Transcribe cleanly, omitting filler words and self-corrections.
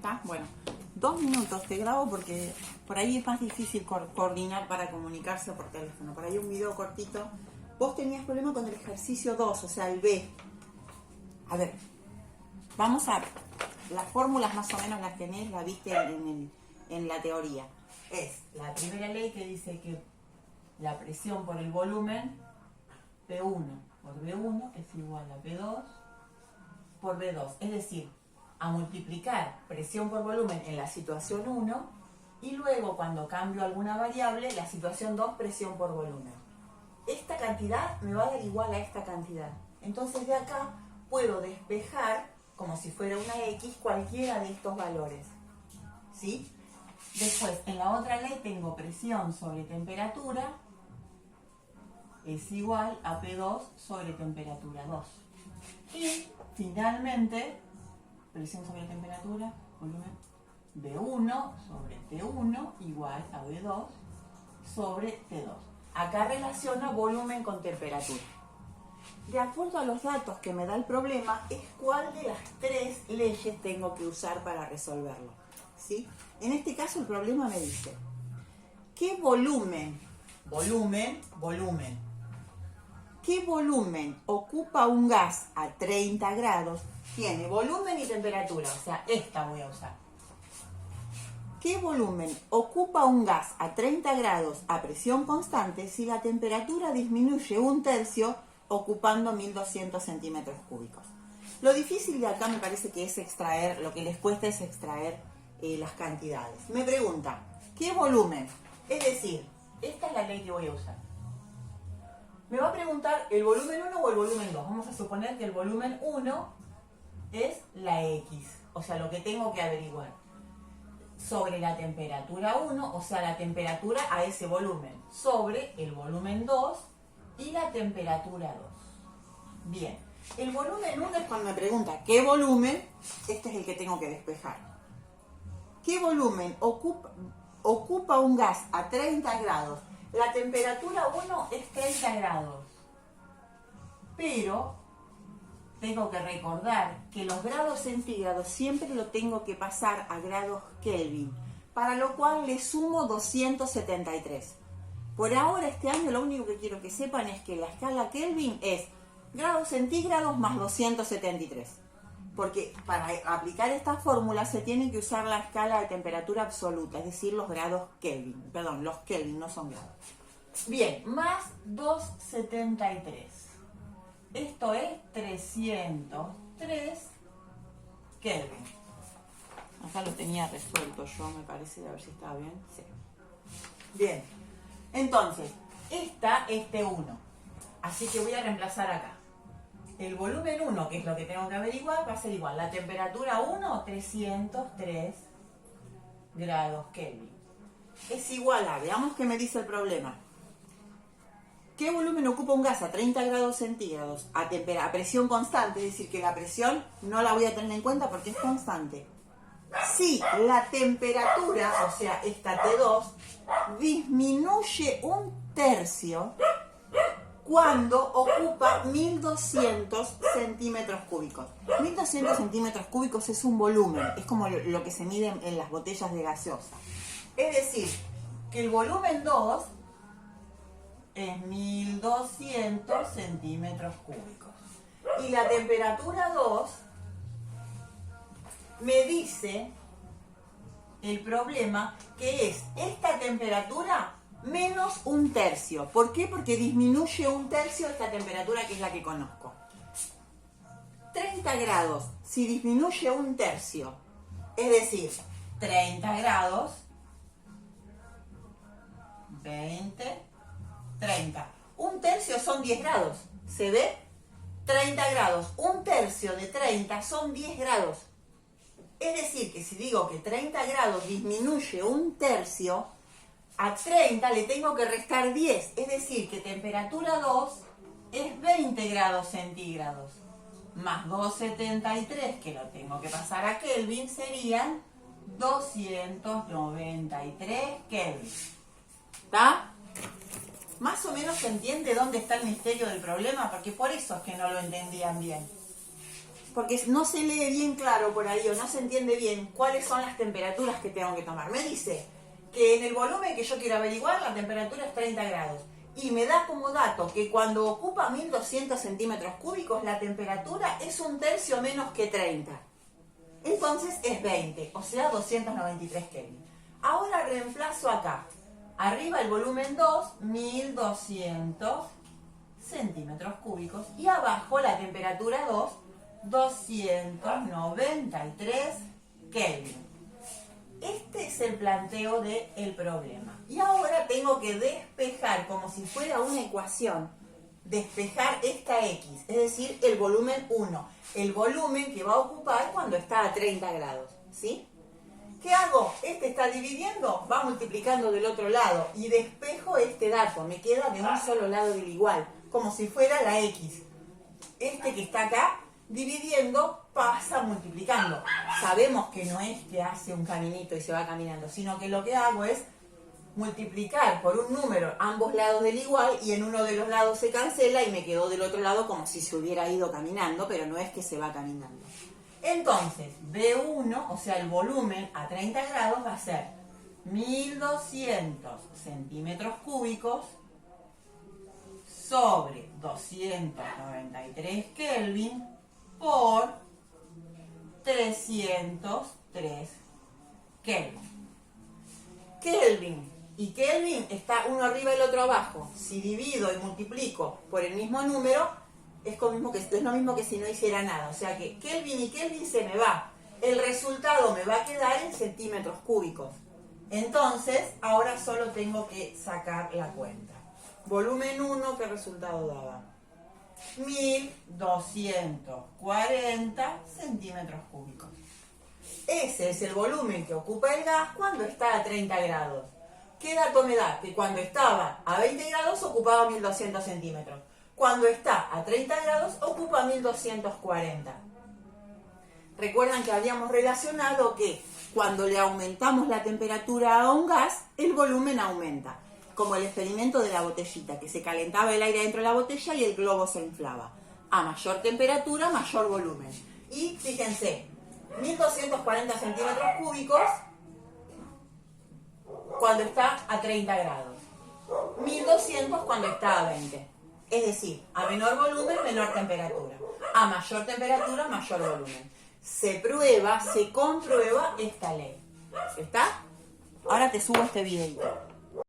¿Está? Bueno, 2 minutos te grabo porque por ahí es más difícil coordinar para comunicarse por teléfono. Por ahí un video cortito. Vos tenías problema con el ejercicio 2, o sea, el B. A ver, vamos a... Las fórmulas más o menos las tenés, la viste en la teoría. Es la primera ley que dice que la presión por el volumen P1 por B1 es igual a P2 por B2. Es decir, a multiplicar presión por volumen en la situación 1 y luego cuando cambio alguna variable, la situación 2, presión por volumen. Esta cantidad me va a dar igual a esta cantidad. Entonces de acá puedo despejar, como si fuera una X, cualquiera de estos valores. ¿Sí? Después, en la otra ley tengo presión sobre temperatura es igual a P2 sobre temperatura 2. Y finalmente, presión sobre temperatura, volumen B1 sobre T1 igual a B2 sobre T2. Acá relaciona volumen con temperatura. De acuerdo a los datos que me da el problema, es cuál de las 3 leyes tengo que usar para resolverlo. ¿Sí? En este caso el problema me dice, ¿qué volumen ocupa un gas a 30 grados? Tiene volumen y temperatura, o sea, esta voy a usar. ¿Qué volumen ocupa un gas a 30 grados a presión constante si la temperatura disminuye 1/3 ocupando 1200 centímetros cúbicos? Lo difícil de acá me parece que es extraer, lo que les cuesta es extraer las cantidades. Me pregunta, ¿qué volumen? Es decir, esta es la ley que voy a usar. Me va a preguntar el volumen 1 o el volumen 2. Vamos a suponer que el volumen 1 es la X, o sea, lo que tengo que averiguar. Sobre la temperatura 1, o sea, la temperatura a ese volumen, sobre el volumen 2 y la temperatura 2. Bien, el volumen 1 es cuando me pregunta ¿qué volumen? Este es el que tengo que despejar. ¿Qué volumen ocupa un gas a 30 grados? La temperatura 1 es 30 grados. Pero tengo que recordar que los grados centígrados siempre lo tengo que pasar a grados Kelvin, para lo cual le sumo 273. Por ahora, este año, lo único que quiero que sepan es que la escala Kelvin es grados centígrados más 273. Porque para aplicar esta fórmula se tiene que usar la escala de temperatura absoluta, es decir, los grados Kelvin. Perdón, los Kelvin no son grados. Bien, más 273. Esto es 303 Kelvin. Acá lo tenía resuelto yo, me parece, a ver si estaba bien. Sí. Bien, entonces, esta es T1. Así que voy a reemplazar acá. El volumen 1, que es lo que tengo que averiguar, va a ser igual. La temperatura 1, 303 grados Kelvin. Es igual a, veamos qué me dice el problema. ¿Qué volumen ocupa un gas a 30 grados centígrados a presión constante? Es decir, que la presión no la voy a tener en cuenta porque es constante. Si la temperatura, o sea, esta T2, disminuye 1/3 cuando ocupa 1200 centímetros cúbicos. 1200 centímetros cúbicos es un volumen, es como lo que se mide en las botellas de gaseosa. Es decir, que el volumen 2 es 1200 centímetros cúbicos. Y la temperatura 2 me dice el problema que es esta temperatura menos 1/3. ¿Por qué? Porque disminuye 1/3 esta temperatura que es la que conozco. 30 grados, si disminuye 1/3, es decir, 30 grados, 20, 30. 1/3 son 10 grados. ¿Se ve? 30 grados. 1/3 de 30 son 10 grados. Es decir, que si digo que 30 grados disminuye 1/3, a 30 le tengo que restar 10. Es decir, que temperatura 2 es 20 grados centígrados. Más 273, que lo tengo que pasar a Kelvin, serían 293 Kelvin. ¿Está? Más o menos se entiende dónde está el misterio del problema, porque por eso es que no lo entendían bien. porque no se lee bien claro por ahí o no se entiende bien cuáles son las temperaturas que tengo que tomar. Me dice que en el volumen que yo quiero averiguar la temperatura es 30 grados. Y me da como dato que cuando ocupa 1200 centímetros cúbicos la temperatura es 1/3 menos que 30. Entonces es 20, o sea 293 Kelvin. Ahora reemplazo acá. Arriba el volumen 2, 1200 centímetros cúbicos. Y abajo la temperatura 2, 293 Kelvin. Este es el planteo del problema. Y ahora tengo que despejar, como si fuera una ecuación, despejar esta X, es decir, el volumen 1, el volumen que va a ocupar cuando está a 30 grados, ¿sí? ¿Qué hago? Este está dividiendo, va multiplicando del otro lado y despejo este dato, me queda de un solo lado del igual, como si fuera la X. Este que está acá, dividiendo, pasa multiplicando. Sabemos que no es que hace un caminito y se va caminando, sino que lo que hago es multiplicar por un número ambos lados del igual y en uno de los lados se cancela y me quedó del otro lado como si se hubiera ido caminando, pero no es que se va caminando. Entonces, B1, o sea el volumen a 30 grados va a ser 1200 centímetros cúbicos sobre 293 Kelvin por 303 Kelvin. Kelvin y Kelvin está uno arriba y el otro abajo. Si divido y multiplico por el mismo número, es lo mismo que si no hiciera nada. O sea que Kelvin y Kelvin se me va. El resultado me va a quedar en centímetros cúbicos. Entonces, ahora solo tengo que sacar la cuenta. Volumen 1, ¿qué resultado daba? 1240 centímetros cúbicos. Ese es el volumen que ocupa el gas cuando está a 30 grados. ¿Qué dato me da? Que cuando estaba a 20 grados ocupaba 1200 centímetros. Cuando está a 30 grados ocupa 1240. Recuerdan que habíamos relacionado que cuando le aumentamos la temperatura a un gas, el volumen aumenta. Como el experimento de la botellita, que se calentaba el aire dentro de la botella y el globo se inflaba. A mayor temperatura, mayor volumen. Y fíjense, 1240 centímetros cúbicos cuando está a 30 grados. 1200 cuando está a 20. Es decir, a menor volumen, menor temperatura. A mayor temperatura, mayor volumen. Se prueba, se comprueba esta ley. ¿Está? Ahora te subo este videito.